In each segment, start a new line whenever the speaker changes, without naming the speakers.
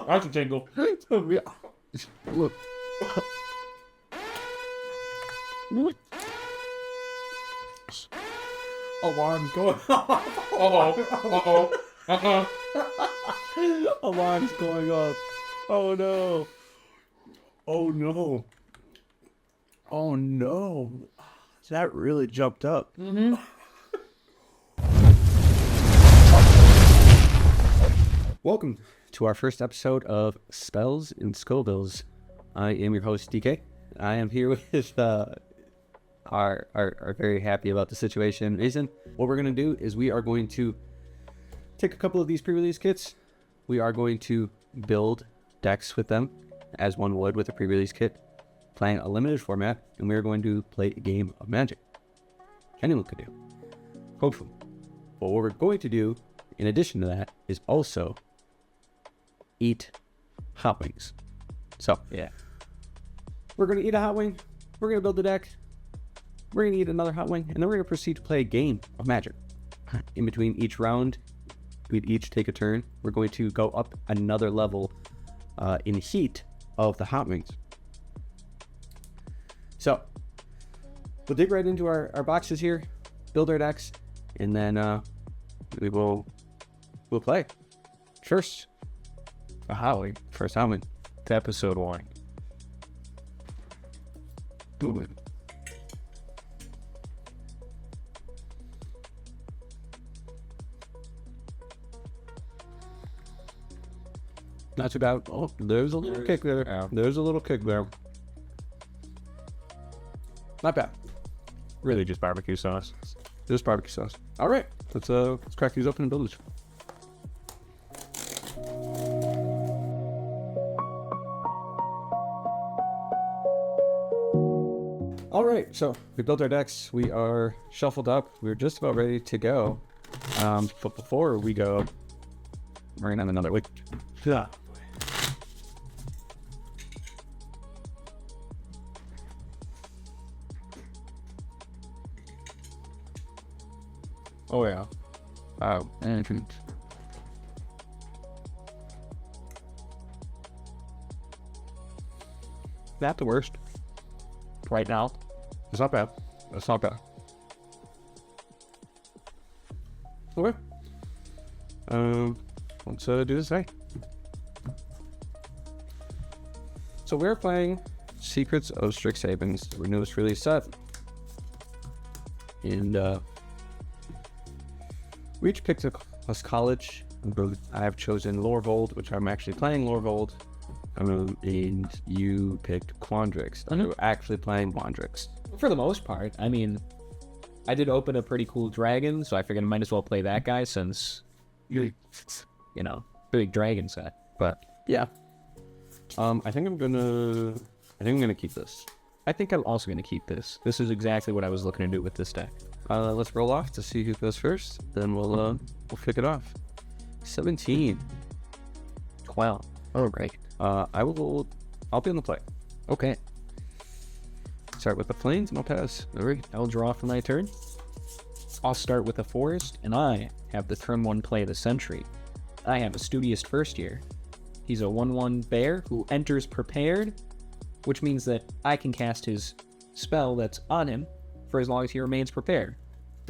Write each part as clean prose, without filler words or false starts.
That's a tingle.
Look.
Alarm's going off.
Alarm's going off. Oh no. Oh no. Oh no. That really jumped up.
Mm-hmm.
Welcome to our first episode of Spells Scovilles. I am your host, DK. I am here with our very happy about the situation, Mason. What we're going to do is we are going to take a couple of these pre-release kits. We are going to build decks with them, as one would with a pre-release kit, playing a limited format, and we are going to play a game of Magic. Anyone could do. Hopefully. But what we're going to do, in addition to that, is also eat hot wings. So,
Yeah.
we're going to eat a hot wing, we're going to build a deck, we're going to eat another hot wing, and then we're going to proceed to play a game of Magic. In between each round, we'd each take a turn. We're going to go up another level in heat of the hot wings. So, we'll dig right into our boxes here, build our decks, and then we'll play. First,
A Holly.
first hot wing.
To episode 1.
Boom. Not too bad. Oh, there's a little kick there.
Yeah.
There's a little kick there. Not bad.
Really just barbecue sauce.
There's barbecue sauce. All right, let's crack these open and build it. All right, so we built our decks. We are shuffled up. We're just about ready to go. But before we go, we're gonna have another week. Yeah.
Oh, yeah.
Wow. And not the worst.
Right now.
It's not bad. It's not bad. Okay. Let's do this thing. So we're playing Secrets of Strixhaven's the newest release set. And we each picked a college. I have chosen Lorvold, which I'm actually playing Lorvold. And you picked Quandrix. You're actually playing Quandrix.
For the most part. I mean, I did open a pretty cool dragon, so I figured I might as well play that guy since, you know, big dragon set. But
Yeah. I think I'm gonna keep this.
I think I'm also going to keep this. This is exactly what I was looking to do with this deck.
Let's roll off to see who goes first. Then we'll kick it off. 17.
12. Oh, great.
I'll be on the play.
Okay.
Start with the plains and I'll pass.
All right. I'll draw for my turn. I'll start with a forest, and I have the turn 1 play of the century. I have a Studious First Year. He's a 1/1 bear who enters prepared, which means that I can cast his spell that's on him for as long as he remains prepared.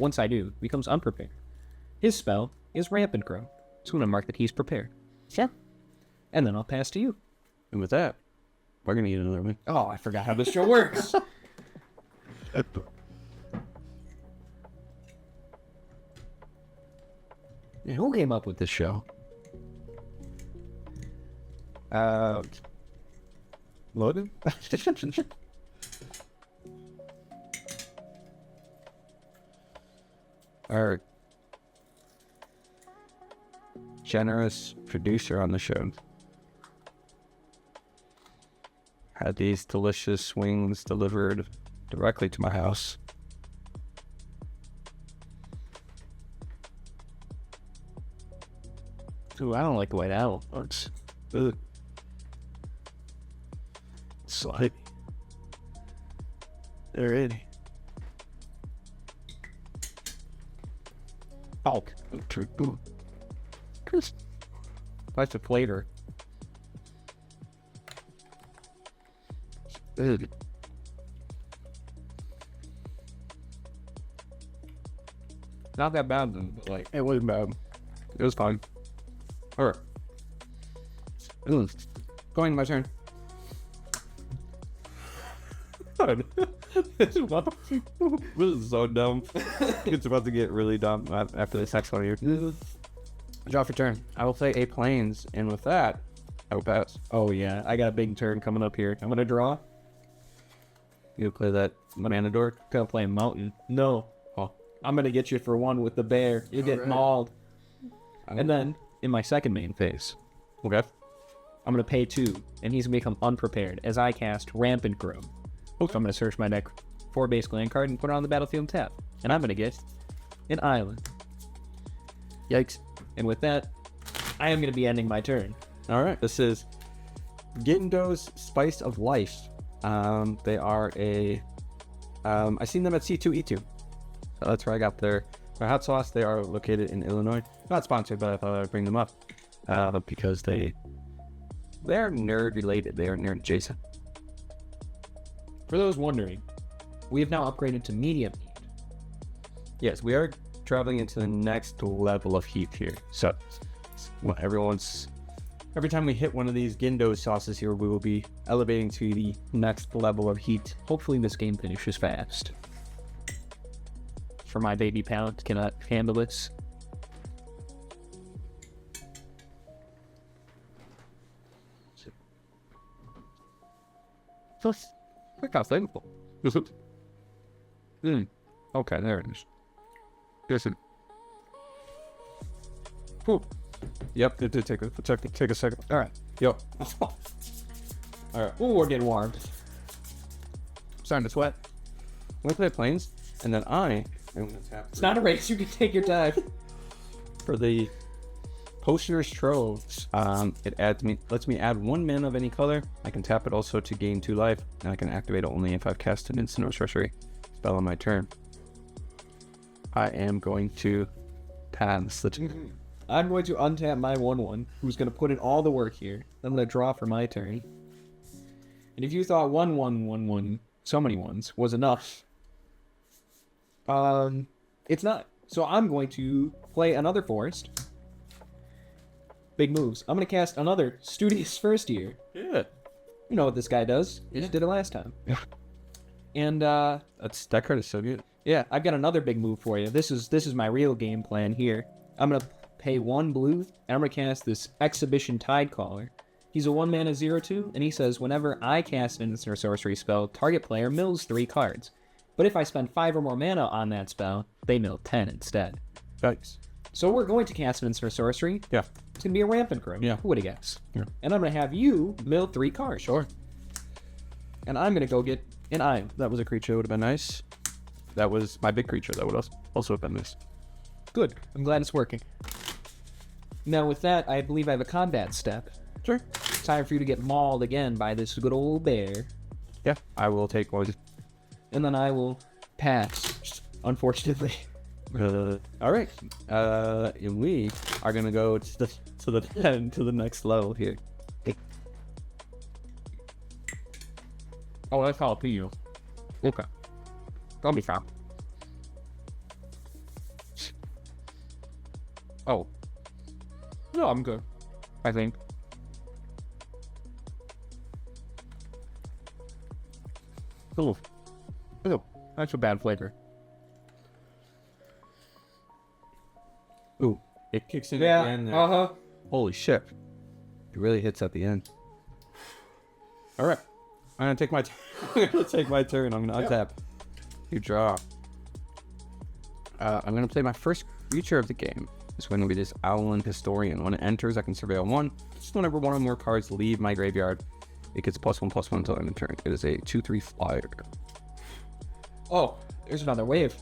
Once I do, he becomes unprepared. His spell is Rampant Grow, so I'm going to mark that he's prepared. Yeah. And then I'll pass to you.
And with that, we're gonna eat another one.
Oh, I forgot how this show works. Yeah, who came up with this show?
Loaded? Our generous producer on the show had these delicious wings delivered directly to my house.
Ooh, I don't like the way that looks.
Ugh. Slimy. They're in.
Hulk.
True.
Nice to flavor.
Ugh.
Not that bad, though, but like,
It wasn't bad. It was fine. Alright. Going my turn. This is so dumb. It's about to get really dumb after this next one here. Draw for turn. I will play a plains, and with that, I will pass.
oh yeah, I got a big turn coming up here. I'm gonna draw.
You play that mana dork.
Gonna play a mountain. No.
Oh.
I'm gonna get you for one with the bear. You get
Alright.
mauled. And then, in my second main phase,
Okay.
I'm gonna pay 2, and he's gonna become unprepared as I cast Rampant Groom. So I'm gonna search my deck for a basic land card and put it on the battlefield and tap. And I'm gonna get an island.
Yikes.
And with that, I am gonna be ending my turn.
Alright. This is Gindo's Spice of Life. They are a... I seen them at C2E2. So that's where I got their hot sauce. They are located in Illinois. Not sponsored, but I thought I would bring them up. Because they're nerd related. They are nerd adjacent.
For those wondering, we have now upgraded to medium heat.
Yes, we are traveling into the next level of heat here. So, well, every time we hit one of these Gindo sauces here, we will be elevating to the next level of heat.
Hopefully this game finishes fast. For my baby pound cannot handle this.
So, quick how flavorful. Okay, there it is. Listen. Cool. Yep, it did take a second.
All right.
Yo. All right.
Ooh, we're getting warm.
Starting to sweat. I'm gonna play planes, and then I am gonna tap.
It's not a race. You can take your time.
For the Potioner's Troves. Lets me add 1 mana of any color. I can tap it also to gain 2 life, and I can activate it only if I've cast an instant or sorcery spell on my turn. I am going to pass the turn.
I'm going to untap my 1/1, who's going to put in all the work here. I'm going to draw for my turn. And if you thought 1/1/1/1, so many ones, was enough, it's not. So I'm going to play another forest. Big moves. I'm going to cast another Studious First Year.
Yeah.
You know what this guy does. He just did it last time. And,
That card is so good.
yeah, I've got another big move for you. This is my real game plan here. I'm going to pay 1 blue, and I'm going to cast this Exhibition Tidecaller. He's a 1-mana 0/2, and he says, whenever I cast an instant or sorcery spell, target player mills 3 cards. But if I spend 5 or more mana on that spell, they mill 10 instead.
Yikes.
So we're going to cast an instant or sorcery.
Yeah.
It's going to be a Rampant Groom.
Yeah.
Who would have guessed?
Yeah.
And I'm going to have you mill 3 cards.
Sure.
And I'm going to go get an island.
That was a creature that would have been nice. That was my big creature that would also have been nice.
Good. I'm glad it's working. Now with that, I believe I have a combat step.
Sure.
Time for you to get mauled again by this good old bear.
Yeah, I will take one.
And then I will pass, unfortunately.
All right. And we are gonna go to the next level here.
Oh, that's jalapeno.
Okay.
I'll be fine. Oh. No, I'm good. I think. Ooh. Ooh. That's a bad flavor.
Ooh, it kicks in at the end there.
Uh-huh.
Holy shit. It really hits at the end. All right. I'm gonna take my turn. I'm gonna untap. You draw. I'm gonna play my first creature of the game. It's going to be this Owlin Historian. When it enters, I can surveil 1. Just whenever 1 or more cards leave my graveyard, it gets +1/+1 until end of turn. It is a 2/3 flyer.
Oh, there's another wave.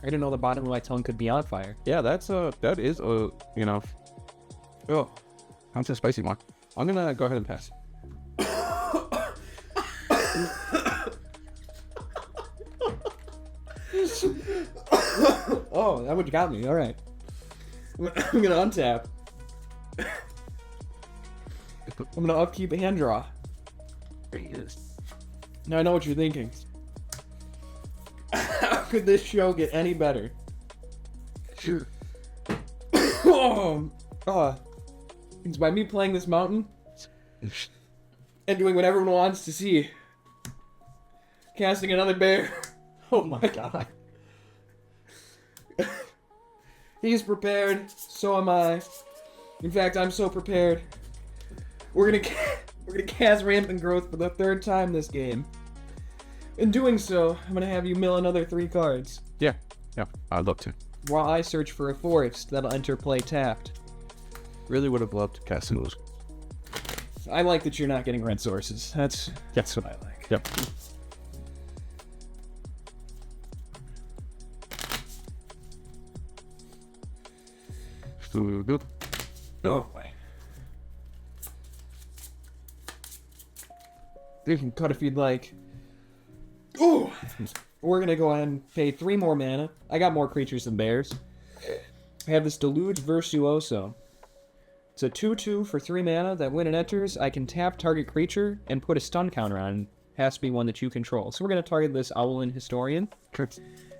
I didn't know the bottom of my tongue could be on fire.
Yeah, that is a oh, that's a spicy one. I'm gonna go ahead and pass.
Oh, that would got me. All right. I'm gonna untap. I'm gonna upkeep a hand draw. Now I know what you're thinking. How could this show get any better? It's by me playing this mountain and doing what everyone wants to see. Casting another bear. Oh my god. He's prepared. So am I. In fact, I'm so prepared. We're gonna cast Rampant Growth for the 3rd time this game. In doing so, I'm gonna have you mill another 3 cards.
Yeah, I'd love to.
While I search for a forest that'll enter play tapped.
Really would have loved to cast some of those.
I like that you're not getting red sources. That's what I like.
Yep. Good.
Oh boy. You can cut if you'd like. Ooh! We're gonna go ahead and pay 3 more mana. I got more creatures than bears. I have this Deluge Virtuoso. It's a 2/2 for 3 mana that when it enters, I can tap target creature and put a stun counter on. Has to be one that you control. So we're gonna target this Owlin Historian.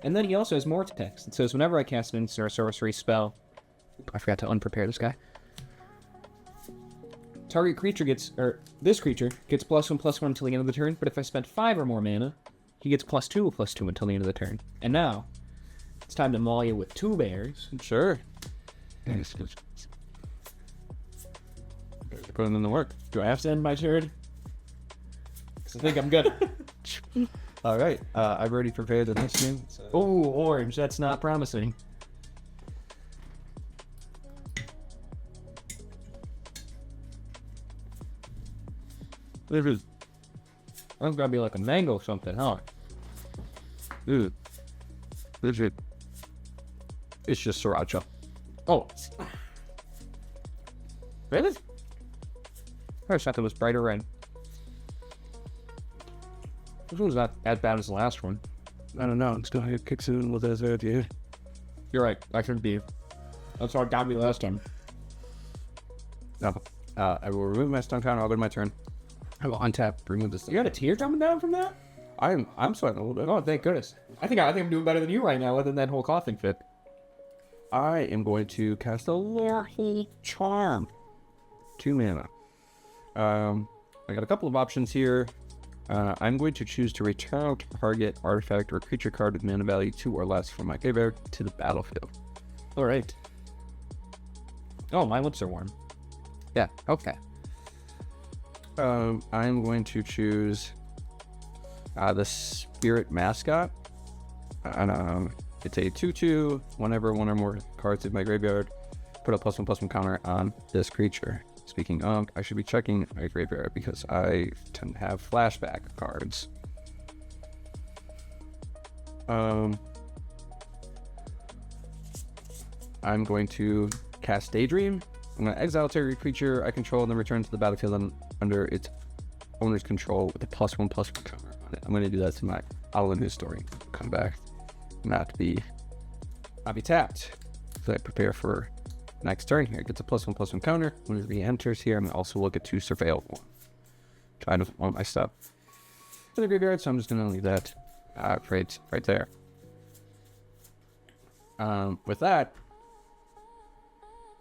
And then he also has more text. It says whenever I cast an instant or sorcery spell. I forgot to unprepare this guy. Target creature this creature gets +1/+1 until the end of the turn, but if I spend 5 or more mana, he gets +2/+2 until the end of the turn. And now, it's time to maul you with 2 bears.
Sure. Putting in the work.
Do I have to end my turn? Because I think I'm good.
All right. I've already prepared the next game. So.
Oh, orange. That's not promising. That's gotta be like a mango or something, huh?
Dude. Legit. It's just sriracha.
Oh. Really? I thought it was brighter red. This one's not as bad as the last one.
I don't know. It still kicks in with that idea.
You're right. I shouldn't be. That's how it got me last time.
No. I will remove my stun counter. I'll go to my turn. I will untap. Remove this.
You got a tear coming down from that?
I'm sweating a little bit.
Oh, thank goodness. I think I'm doing better than you right now, other than that whole coughing fit.
I am going to cast a Lordy Charm. 2 mana. I got a couple of options here. I'm going to choose to return target artifact or creature card with mana value 2 or less from my graveyard to the battlefield.
All right. Oh, my lips are warm.
Yeah, okay. I'm going to choose the Spirit Mascot. And it's a 2/2. Whenever one or more cards in my graveyard, put a +1/+1 counter on this creature. Speaking of, I should be checking my graveyard because I tend to have flashback cards. I'm going to cast Daydream. I'm going to exile target creature I control and then return to the battlefield under its owner's control with a +1/+1 counter on it. I'm going to do that to my Owlin Historian. Come back. Not be tapped. So I prepare for next turn here. It gets a +1/+1 counter. When it re-enters here, I'm going to also look at 2 Surveil 1. Try to want my stuff in the graveyard, so I'm just going to leave that right there. With that,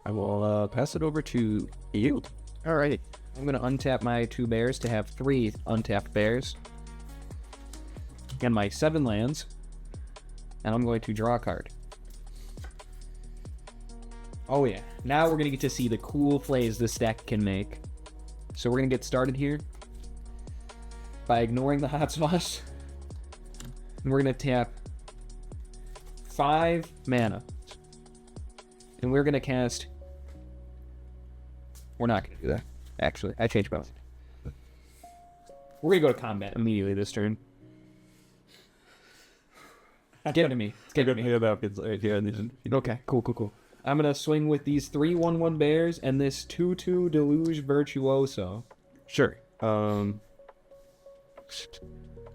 I will pass it over to you.
Alrighty. I'm going to untap my 2 bears to have 3 untapped bears. Again, my 7 lands. And I'm going to draw a card. Oh yeah. Now we're going to get to see the cool plays this deck can make. So we're going to get started here by ignoring the hot sauce. And we're going to tap 5 mana. And we're going to cast... We're not going to do that. Actually, I changed my mind. We're going to go to combat immediately this turn. Get to me. Get to me. Okay, cool. I'm going to swing with these 3/1/1 bears and this 2/2 Deluge Virtuoso.
Sure. I'm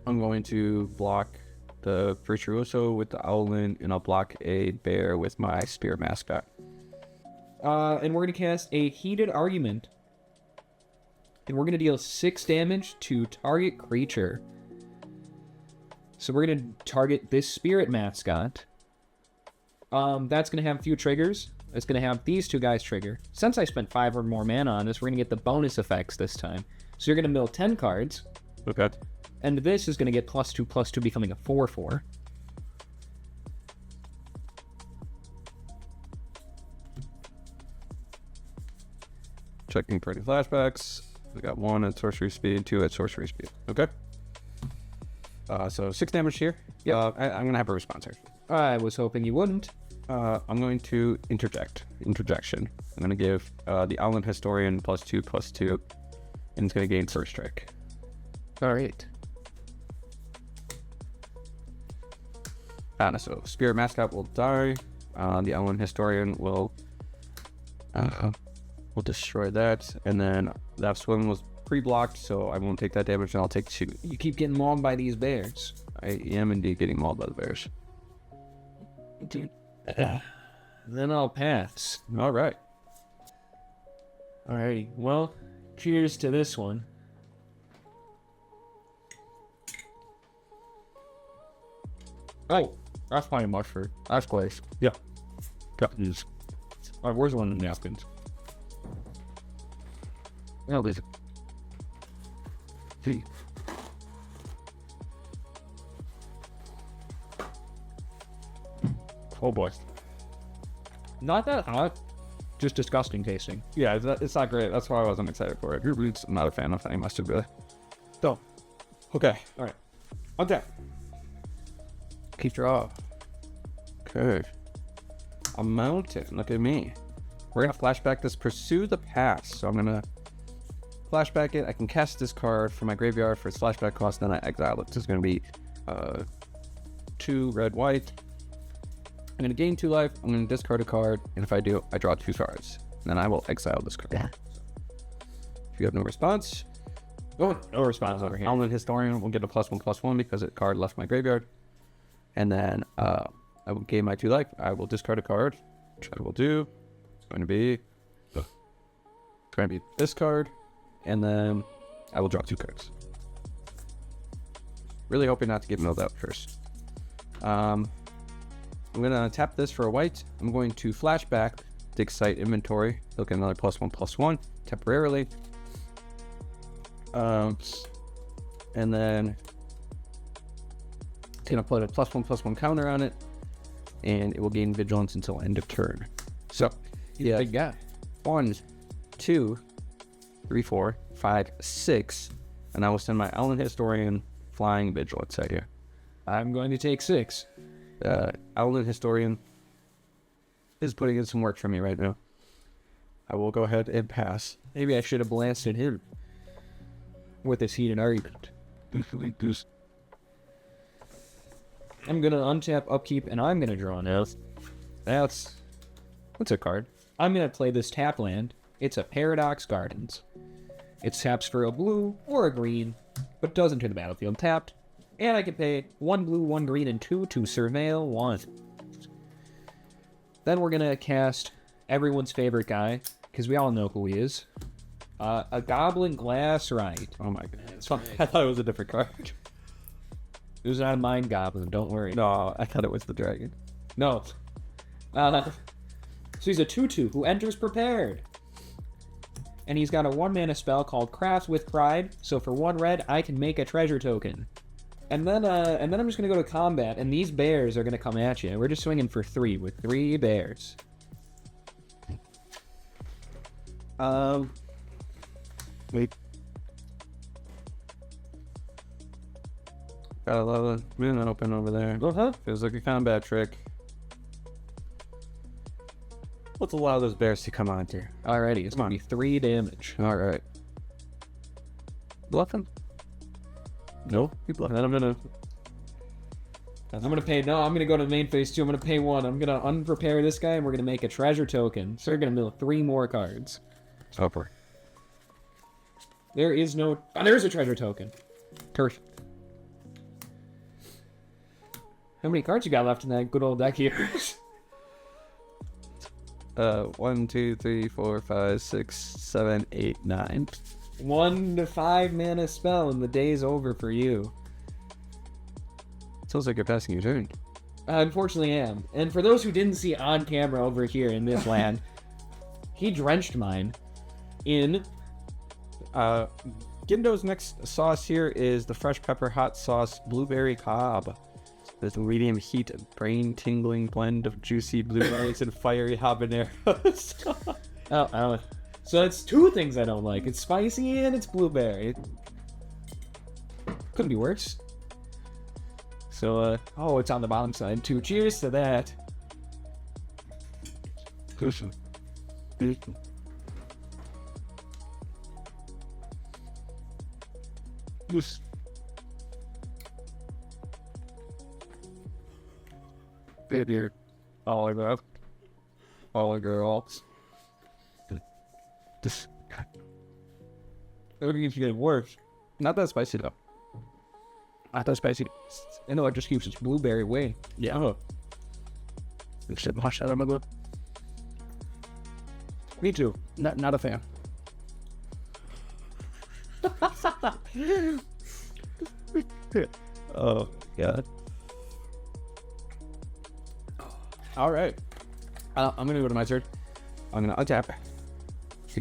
going to block the Virtuoso with the Owlin, and I'll block a bear with my Spirit Mascot.
And we're going to cast a Heated Argument. and we're going to deal 6 damage to target creature. So we're going to target this spirit mascot. That's going to have a few triggers. It's going to have these 2 guys trigger. Since I spent 5 or more mana on this, we're going to get the bonus effects this time. So you're going to mill 10 cards.
Okay.
And this is going to get +2/+2, becoming a 4/4.
Checking party flashbacks. We got 1 at sorcery speed, 2 at sorcery speed. Okay. So 6 damage here.
Yep.
I'm going to have a response here.
I was hoping you wouldn't.
I'm going to interjection. I'm going to give the Outland Historian +2/+2, and it's going to gain first strike.
All right.
So Spirit Mascot will die. The Outland Historian will destroy that, and then that swim was pre-blocked, so I won't take that damage, and I'll take 2.
You keep getting mauled by these bears.
I am indeed getting mauled by the bears.
Then I'll pass.
All right.
Alrighty. Well, cheers to this one. Oh, that's probably much for that's place.
Yeah.
Alright, where's one of the napkins? Well, there's a... Oh boy. Not that hot. Just disgusting tasting.
Yeah, it's not great. That's why I wasn't excited for it. I'm not a fan of any mustard, really.
So,
Okay.
alright. Okay. Keep draw.
Okay. A mountain. Look at me. We're going to flashback this Pursue the Past. So I'm going to flashback it. I can cast this card from my graveyard for its flashback cost, then I exile it. This is going to be 2 red, white. I'm going to gain 2 life. I'm going to discard a card. And if I do, I draw 2 cards. Then I will exile this card.
Yeah.
If you have no response,
Oh, no response over here.
Outland Historian will get a +1/+1 because a card left my graveyard. And then I will gain my 2 life. I will discard a card, which I will do. It's going to be this card. And then I will draw 2 cards. Really hoping not to get milled out first. I'm going to tap this for a white. I'm going to flashback Dig Site Inventory. Look at another +1/+1 temporarily. And then it's going to put a +1/+1 counter on it. And it will gain Vigilance until end of turn. So, yeah.
Big guy.
1, 2, 3, 4, 5, 6. And I will send my Outland Historian Flying Vigilance out here.
I'm going to take 6.
Outland Historian is putting in some work for me right now. I will go ahead and pass.
Maybe I should have blasted him with this heated argument. I'm going to untap, upkeep, and I'm going to draw an elf. What's a card? I'm going to play this tap land. It's a Paradox Gardens. It taps for a blue or a green, but does enter the battlefield tapped. And I can pay 1 blue, 1 green, and 2 to surveil 1. Then we're going to cast everyone's favorite guy, because we all know who he is. A Goblin Glassrite.
Oh my goodness. I thought it was a different card.
It was not a Mind Goblin, don't worry.
No, I thought it was the dragon.
No. So he's a 2/2 who enters prepared. And he's got a 1-mana spell called Crafts with Pride. So for 1 red, I can make a treasure token. And then I'm just gonna go to combat, and these bears are gonna come at you. We're just swinging for 3 with 3 bears.
Wait. Got a lot of mana open over there.
Uh-huh.
Feels like a combat trick. Let's allow those bears to come on here.
Alrighty, it's gonna be 3 damage.
All right. Bluffing? No, you bluffing. Then I'm gonna
go to the main phase too. I'm gonna pay 1. I'm gonna unprepare this guy, and we're gonna make a treasure token. So we're gonna mill 3 more cards.
over.
There is no... Oh, there's a treasure token. Perfect. How many cards you got left in that good old deck here?
1, 2, 3, 4, 5, 6, 7, 8, 9.
1 to 5 mana spell and the day's over for you.
Sounds like you're passing your turn.
Unfortunately, I am. And for those who didn't see on camera over here in this land, he drenched mine in...
Gindo's next sauce here is the fresh pepper hot sauce blueberry cobb. This medium heat, brain-tingling blend of juicy blueberries and fiery habaneros.
Oh. So it's 2 things I don't like. It's spicy and it's blueberry. Couldn't be worse. So, it's on the bottom side too. Cheers to that.
Beer. All the girls. This.
It keeps getting worse.
Not that spicy though.
Not that spicy. I know it just keeps its blueberry way.
Yeah. Oh. Shit, wash that out of my glove.
Me too.
Not a fan. Oh god. All right. I'm gonna go to my turn. I'm gonna untap.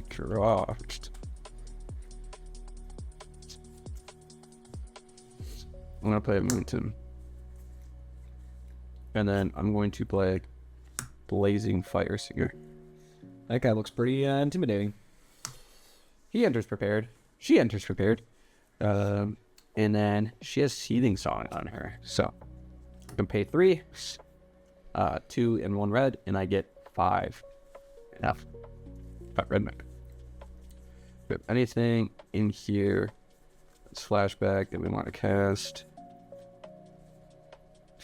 Draw. I'm gonna play a Mountain. And then I'm going to play Blazing Fire Singer.
That guy looks pretty intimidating.
He enters prepared. She enters prepared. And then she has Seething Song on her. So I can pay 3, 2 and 1 red, and I get 5. Enough. 5 red back. If anything in here, it's flashback that we want to cast.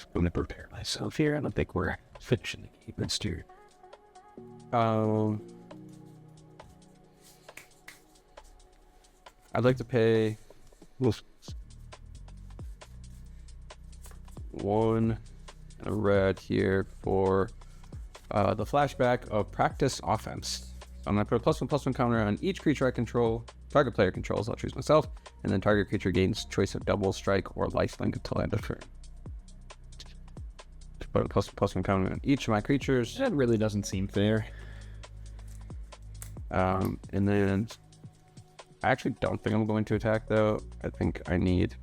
I'm gonna prepare myself here. I don't think we're finishing the game. Let's do.
I'd like to pay 1 and a red here for the flashback of Practice Offense. I'm going to put a +1/+1 counter on each creature I control. Target player controls, I'll choose myself. And then target creature gains choice of double, strike, or lifelink until end of turn. Put a +1/+1 counter on each of my creatures.
That really doesn't seem fair.
And then I actually don't think I'm going to attack though. I think I need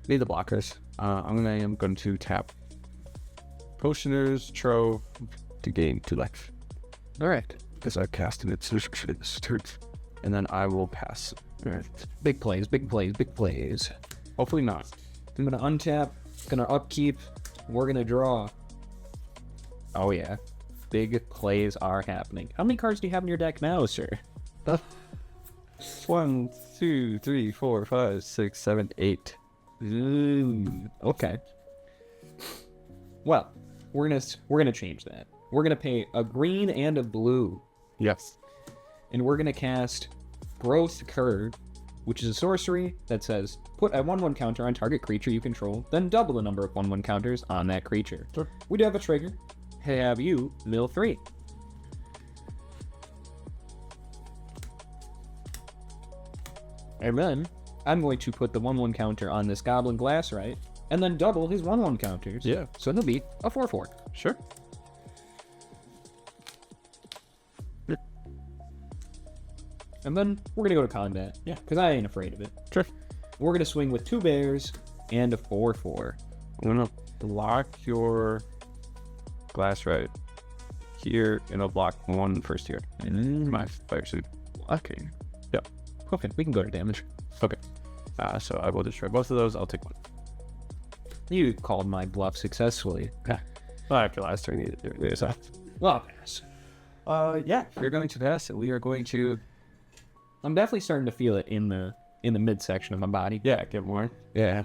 the blockers. I'm going to tap Potioner's Trove to gain 2 life.
Alright.
Because I casted it this turn. And then I will pass. Alright.
Big plays, big plays, big plays.
Hopefully not.
I'm gonna untap, gonna upkeep, we're gonna draw. Oh yeah. Big plays are happening. How many cards do you have in your deck now, sir?
1, 2, 3, 4, 5, 6, 7, 8.
Ooh, okay. Well, we're gonna change that. We're gonna pay a green and a blue,
Yes.
and we're gonna cast Growth Curve, which is a sorcery that says put a 1/1 counter on target creature you control, then double the number of 1/1 counters on that creature.
Sure.
We do have a trigger. Have you mill 3. And then I'm going to put the 1/1 counter on this Goblin Glassrite, and then double his 1/1 counters.
Yeah.
So he'll be a 4/4.
Sure.
And then we're gonna go to combat.
Yeah.
Because I ain't afraid of it.
Sure.
We're gonna swing with 2 bears and a 4/4.
I'm going to block your Glassrite here, and I'll block 1 first here. My fire suit.
Okay.
Yep.
Okay, we can go to damage.
Okay. So I will destroy both of those. I'll take 1.
You called my bluff successfully.
Okay. Well, after last turn, you did it. So.
Well, I'll pass.
Yeah. We're going to pass it. We are going to.
I'm definitely starting to feel it in the midsection of my body.
Yeah, get more.
Yeah.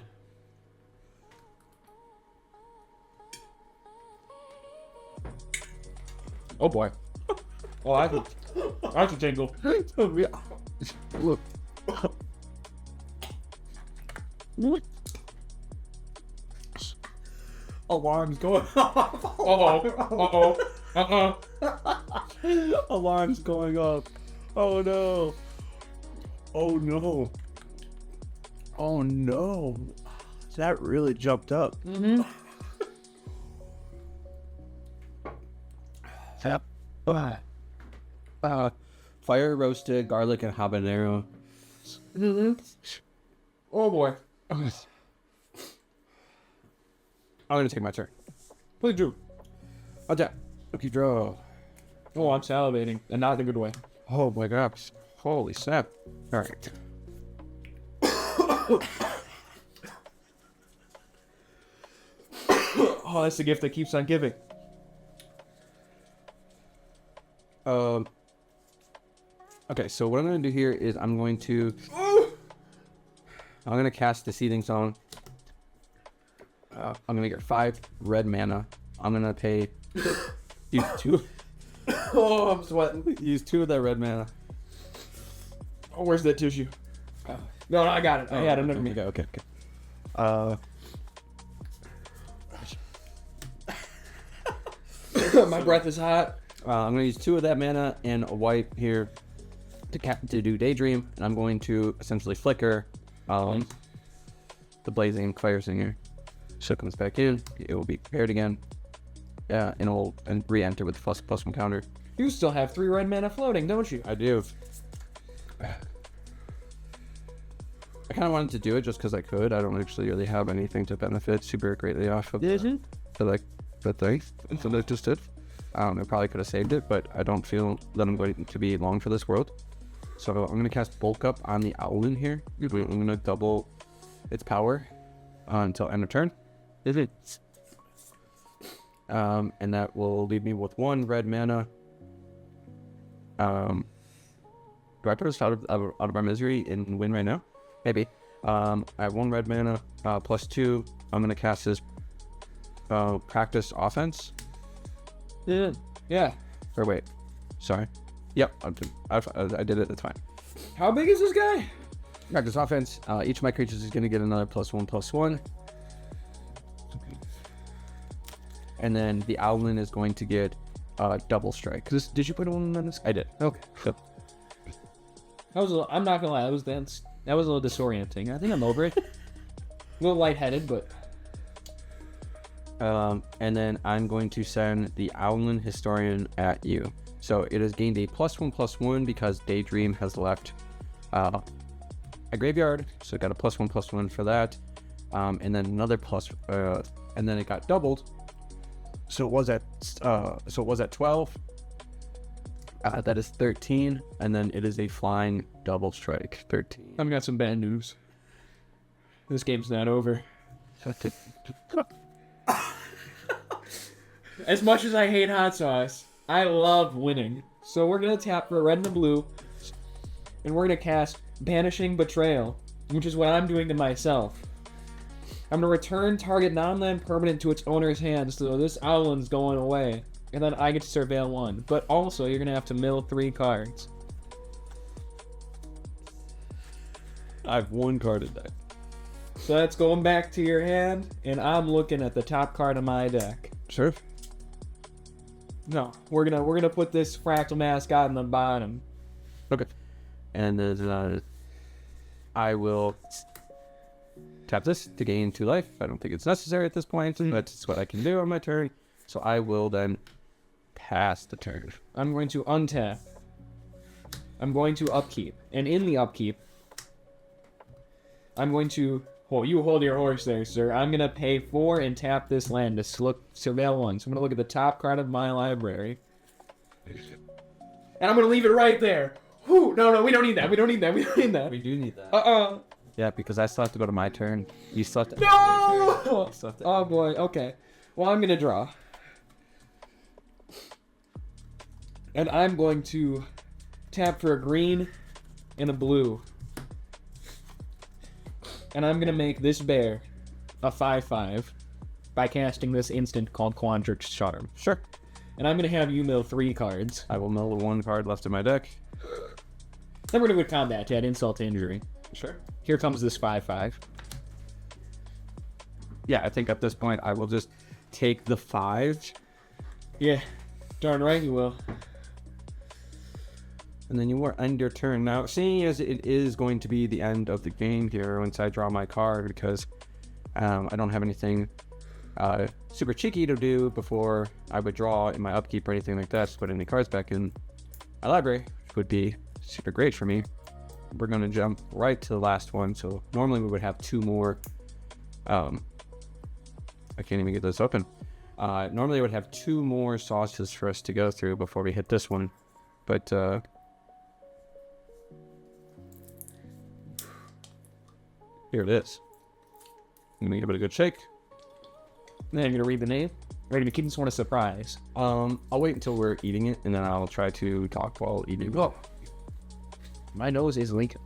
Oh boy. Oh, that's a tingle.
Look.
Alarm's going off. Uh-oh.
Alarm's going off. Oh no.
Oh no. Oh no. That really jumped up.
Mm-hmm.
Fire roasted garlic and habanero.
Mm-hmm. Oh boy.
I'm gonna take my turn.
Please do.
I'll tap. Okay, draw.
Oh, I'm salivating, and not in a good way.
Oh my gosh. Holy snap. Alright.
Oh, that's the gift that keeps on giving.
Okay, so what I'm gonna do here is I'm gonna cast the Seething Zone. I'm gonna get 5 red mana. I'm gonna pay use 2.
Oh, I'm sweating.
Use 2 of that red mana.
Oh, where's that tissue? No, I got it. I had it under me.
Okay.
My breath is hot.
I'm gonna use 2 of that mana and a white here to do Daydream, and I'm going to essentially flicker the Blazing Fire Singer. So it comes back in. It will be prepared again. Yeah, and it will re-enter with +1 counter.
You still have 3 red mana floating, don't you?
I do. I kind of wanted to do it just because I could. I don't actually really have anything to benefit super greatly off of the thing. So that just did. I probably could have saved it, but I don't feel that I'm going to be long for this world. So I'm going to cast Bulk Up on the Owlin here. I'm going to double its power until end of turn. And that will leave me with 1 red mana. Do I put us out of our misery and win right now? Maybe. I have 1 red mana, +2. I'm going to cast this Practice Offense.
Yeah.
Or wait. Sorry. Yep. I did it. That's fine.
How big is this guy?
Practice Offense. Each of my creatures is going to get another +1/+1. And then the Owlin is going to get double strike. Did you put one on this? I did. Okay. Yep.
I'm not gonna lie, that was a little disorienting. I think I'm over it. A little lightheaded, but
and then I'm going to send the Owlin Historian at you. So it has gained a +1/+1 because Daydream has left a graveyard. So it got a +1/+1 for that. And then another and then it got doubled. So it was at 12. That is 13, and then it is a flying double strike. 13.
I've got some bad news. This game's not over. As much as I hate hot sauce, I love winning. So we're gonna tap for a red and a blue, and we're gonna cast Banishing Betrayal, which is what I'm doing to myself. I'm gonna return target non-land permanent to its owner's hands, so this Owlin's going away. And then I get to surveil 1. But also, you're gonna have to mill 3 cards.
I have 1 card in deck.
So that's going back to your hand, and I'm looking at the top card of my deck.
Sure.
No, we're gonna put this Fractal Mascot in the bottom.
Okay. And then I will tap this to gain 2 life. I don't think it's necessary at this point, but it's what I can do on my turn. So I will then pass the turn.
I'm going to untap. I'm going to upkeep. And in the upkeep, I'm going to... you hold your horse there, sir. I'm going to pay 4 and tap this land to surveil 1. So I'm going to look at the top card of my library. And I'm going to leave it right there. Whew, no, we don't need that. We don't need that. We
do need that. Yeah, because I still have to go to my turn. You still have to...
No! Oh, boy. Okay. Well, I'm going to draw. And I'm going to tap for a green and a blue. And I'm going to make this bear a 5/5 by casting this instant called Quandrix Charm.
Sure.
And I'm going to have you mill 3 cards.
I will mill the 1 card left in my deck.
Then we're going to go combat to add insult to injury.
Sure.
Here comes this 5/5.
Yeah, I think at this point I will just take the 5.
Yeah, darn right you will.
And then you will end your turn. Now, seeing as it is going to be the end of the game here once I draw my card, because I don't have anything super cheeky to do before I would draw in my upkeep or anything like that, to put any cards back in my library, which would be super great for me. We're going to jump right to the last one. So normally we would have two more. I can't even get this open. Normally I would have two more sauces for us to go through before we hit this one. But here it is. I'm gonna give it a good shake.
Then you're gonna read the name. Ready to keep this one a surprise.
I'll wait until we're eating it, and then I'll try to talk while eating.
Oh, my nose is Lincoln.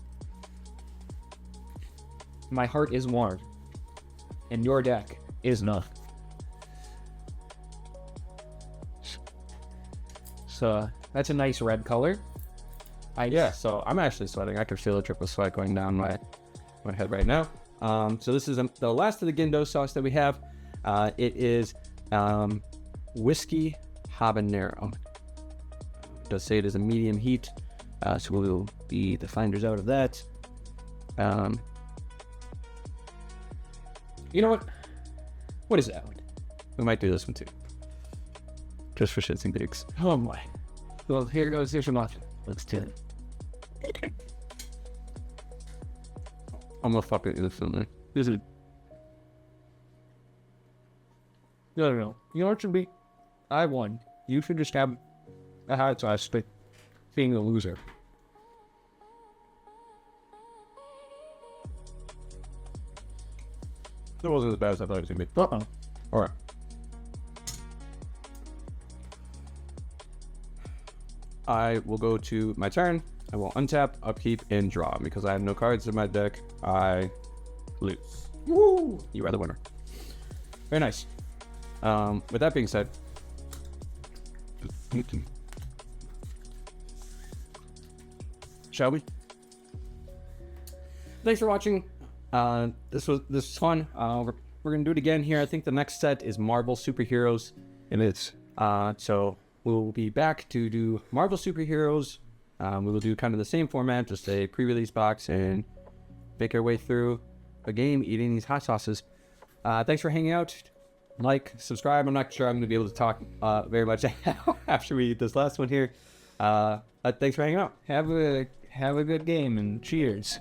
My heart is warm, and your deck is not. So that's a nice red color.
Yeah, so I'm actually sweating. I can feel a drip of sweat going down my head right now. So this is the last of the Gindo sauce that we have. It is whiskey habanero. It does say it is a medium heat, so we'll be the finders out of that.
You know what? What is that one?
We might do this one too, just for shits and gigs.
Oh my. Well, here goes. Here's some option. Let's do it.
I'm gonna fuck it instantly.
This is. No. You know what should be? I won. You should just have a hot sauce, but being a loser.
It wasn't as bad as I thought it was gonna be.
Uh-oh.
All right. I will go to my turn. I will untap, upkeep, and draw. Because I have no cards in my deck, I lose.
Woo!
You are the winner. Very nice. With that being said, shall we? Thanks for watching. This was fun. We're gonna do it again here. I think the next set is Marvel Superheroes.
And it's
So we'll be back to do Marvel Superheroes. We will do kind of the same format, just a pre-release box, and make our way through a game eating these hot sauces. Thanks for hanging out. Like, subscribe. I'm not sure I'm going to be able to talk very much after we eat this last one here. Thanks for hanging out.
Have a good game and cheers.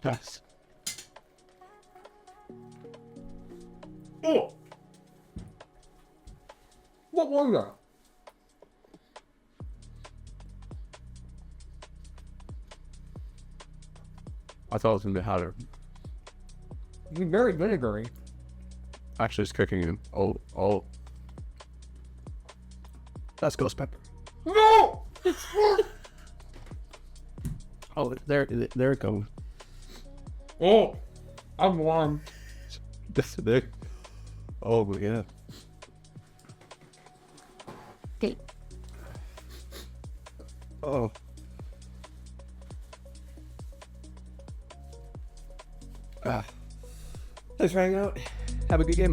Yes.
Oh! What was that?
I thought it was going to be hotter.
It's very vinegary.
Actually, it's cooking in. Oh.
that's ghost pepper.
No!
Oh, there it goes.
Oh! I'm warm.
This there. Oh yeah.
Okay.
Oh. Thanks for hanging out. Have a good game.